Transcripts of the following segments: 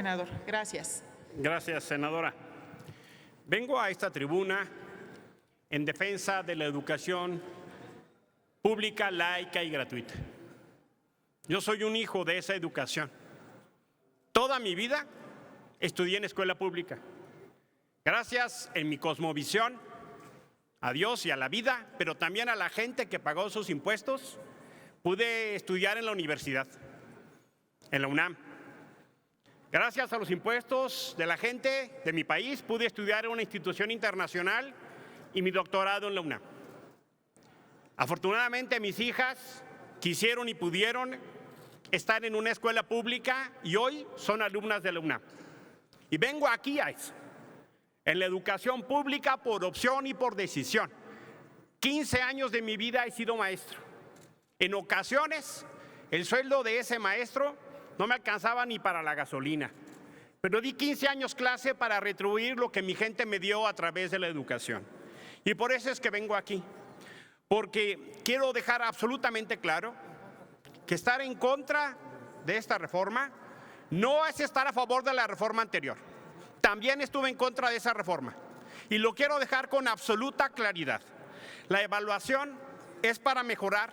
Senador, gracias. Gracias, senadora. Vengo a esta tribuna en defensa de la educación pública, laica y gratuita. Yo soy un hijo de esa educación. Toda mi vida estudié en escuela pública. Gracias en mi cosmovisión a Dios y a la vida, pero también a la gente que pagó sus impuestos, pude estudiar en la universidad, en la UNAM. Gracias a los impuestos de la gente de mi país, pude estudiar en una institución internacional y mi doctorado en la UNAM. Afortunadamente, mis hijas quisieron y pudieron estar en una escuela pública y hoy son alumnas de la UNAM. Y vengo aquí a eso, en la educación pública por opción y por decisión. 15 años de mi vida he sido maestro. En ocasiones, el sueldo de ese maestro no me alcanzaba ni para la gasolina, pero di 15 años clase para retribuir lo que mi gente me dio a través de la educación. Y por eso es que vengo aquí, porque quiero dejar absolutamente claro que estar en contra de esta reforma no es estar a favor de la reforma anterior. También estuve en contra de esa reforma y lo quiero dejar con absoluta claridad. La evaluación es para mejorar,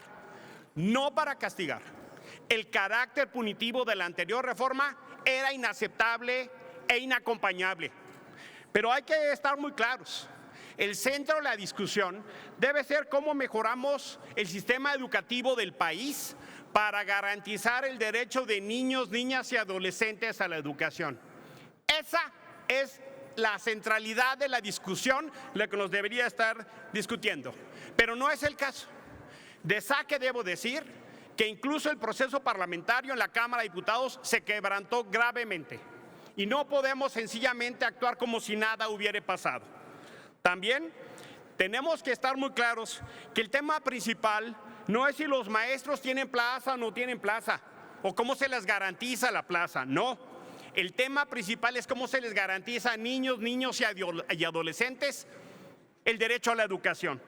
no para castigar. El carácter punitivo de la anterior reforma era inaceptable e inacompañable. Pero hay que estar muy claros. El centro de la discusión debe ser cómo mejoramos el sistema educativo del país para garantizar el derecho de niños, niñas y adolescentes a la educación. Esa es la centralidad de la discusión, la que nos debería estar discutiendo. Pero no es el caso. De saque debo decir que incluso el proceso parlamentario en la Cámara de Diputados se quebrantó gravemente y no podemos sencillamente actuar como si nada hubiera pasado. También tenemos que estar muy claros que el tema principal no es si los maestros tienen plaza o no tienen plaza o cómo se les garantiza la plaza, no. El tema principal es cómo se les garantiza a niños, niños y adolescentes el derecho a la educación.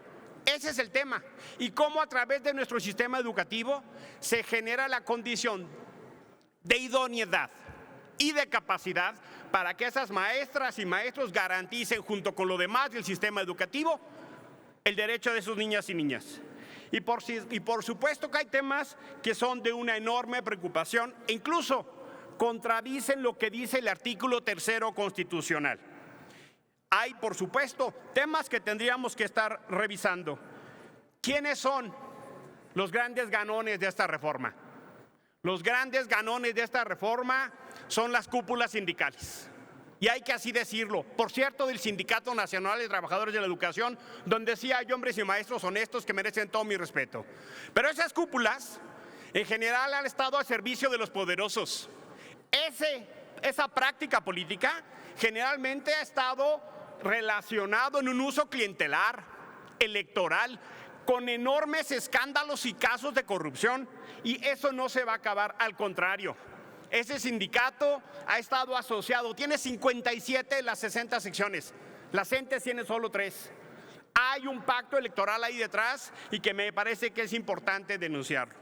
Ese es el tema. Y cómo a través de nuestro sistema educativo se genera la condición de idoneidad y de capacidad para que esas maestras y maestros garanticen junto con lo demás del sistema educativo el derecho de sus niñas y niñas. Y por supuesto que hay temas que son de una enorme preocupación e incluso contradicen lo que dice el artículo 3º constitucional. Hay, por supuesto, temas que tendríamos que estar revisando. ¿Quiénes son los grandes ganones de esta reforma? Los grandes ganones de esta reforma son las cúpulas sindicales. Y hay que así decirlo. Por cierto, del Sindicato Nacional de Trabajadores de la Educación, donde sí hay hombres y maestros honestos que merecen todo mi respeto. Pero esas cúpulas, en general, han estado al servicio de los poderosos. Esa práctica política generalmente ha estado relacionado en un uso clientelar, electoral, con enormes escándalos y casos de corrupción, y eso no se va a acabar, al contrario. Ese sindicato ha estado asociado, tiene 57 de las 60 secciones, las entes tienen solo 3. Hay un pacto electoral ahí detrás y que me parece que es importante denunciarlo.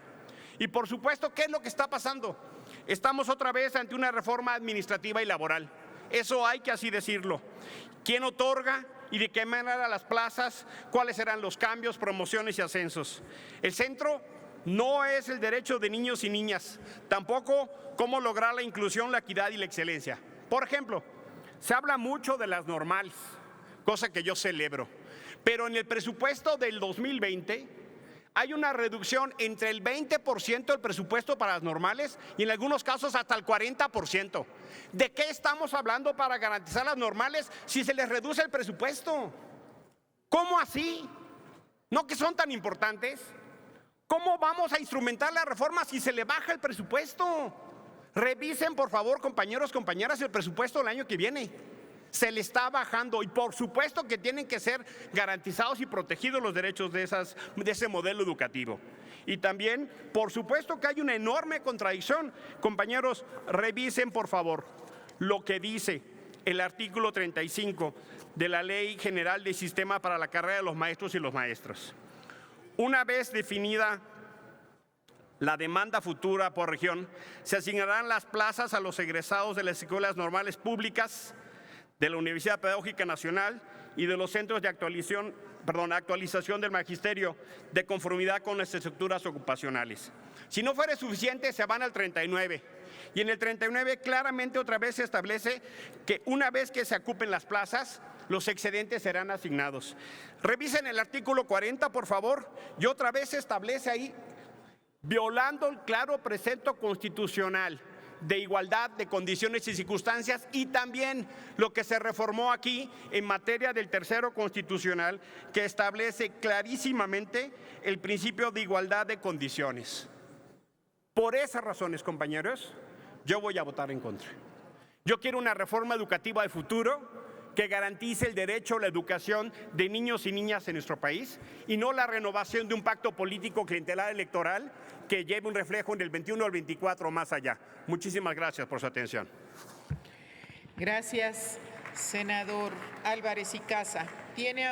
Y por supuesto, ¿qué es lo que está pasando? Estamos otra vez ante una reforma administrativa y laboral. Eso hay que así decirlo. ¿Quién otorga y de qué manera las plazas? ¿Cuáles serán los cambios, promociones y ascensos? El centro no es el derecho de niños y niñas, tampoco cómo lograr la inclusión, la equidad y la excelencia. Por ejemplo, se habla mucho de las normales, cosa que yo celebro, pero en el presupuesto del 2020 hay una reducción entre el 20% del presupuesto para las normales y en algunos casos hasta el 40%. ¿De qué estamos hablando para garantizar las normales si se les reduce el presupuesto? ¿Cómo así? ¿No que son tan importantes? ¿Cómo vamos a instrumentar la reforma si se le baja el presupuesto? Revisen, por favor, compañeros, compañeras, el presupuesto del año que viene. Se le está bajando y por supuesto que tienen que ser garantizados y protegidos los derechos de ese modelo educativo. Y también, por supuesto que hay una enorme contradicción. Compañeros, revisen por favor lo que dice el artículo 35 de la Ley General del Sistema para la Carrera de los Maestros y los Maestras. Una vez definida la demanda futura por región, se asignarán las plazas a los egresados de las escuelas normales públicas, de la Universidad Pedagógica Nacional y de los centros de actualización del magisterio, de conformidad con las estructuras ocupacionales. Si no fuera suficiente, se van al 39. Y en el 39 claramente otra vez se establece que una vez que se ocupen las plazas, los excedentes serán asignados. Revisen el artículo 40, por favor, y otra vez se establece ahí, violando el claro precepto constitucional de igualdad de condiciones y circunstancias, y también lo que se reformó aquí en materia del tercero constitucional, que establece clarísimamente el principio de igualdad de condiciones. Por esas razones, compañeros, yo voy a votar en contra. Yo quiero una reforma educativa de futuro que garantice el derecho a la educación de niños y niñas en nuestro país y no la renovación de un pacto político clientelar electoral que lleve un reflejo en el 21 al 24 más allá. Muchísimas gracias por su atención. Gracias, senador Álvarez y Casa. Tiene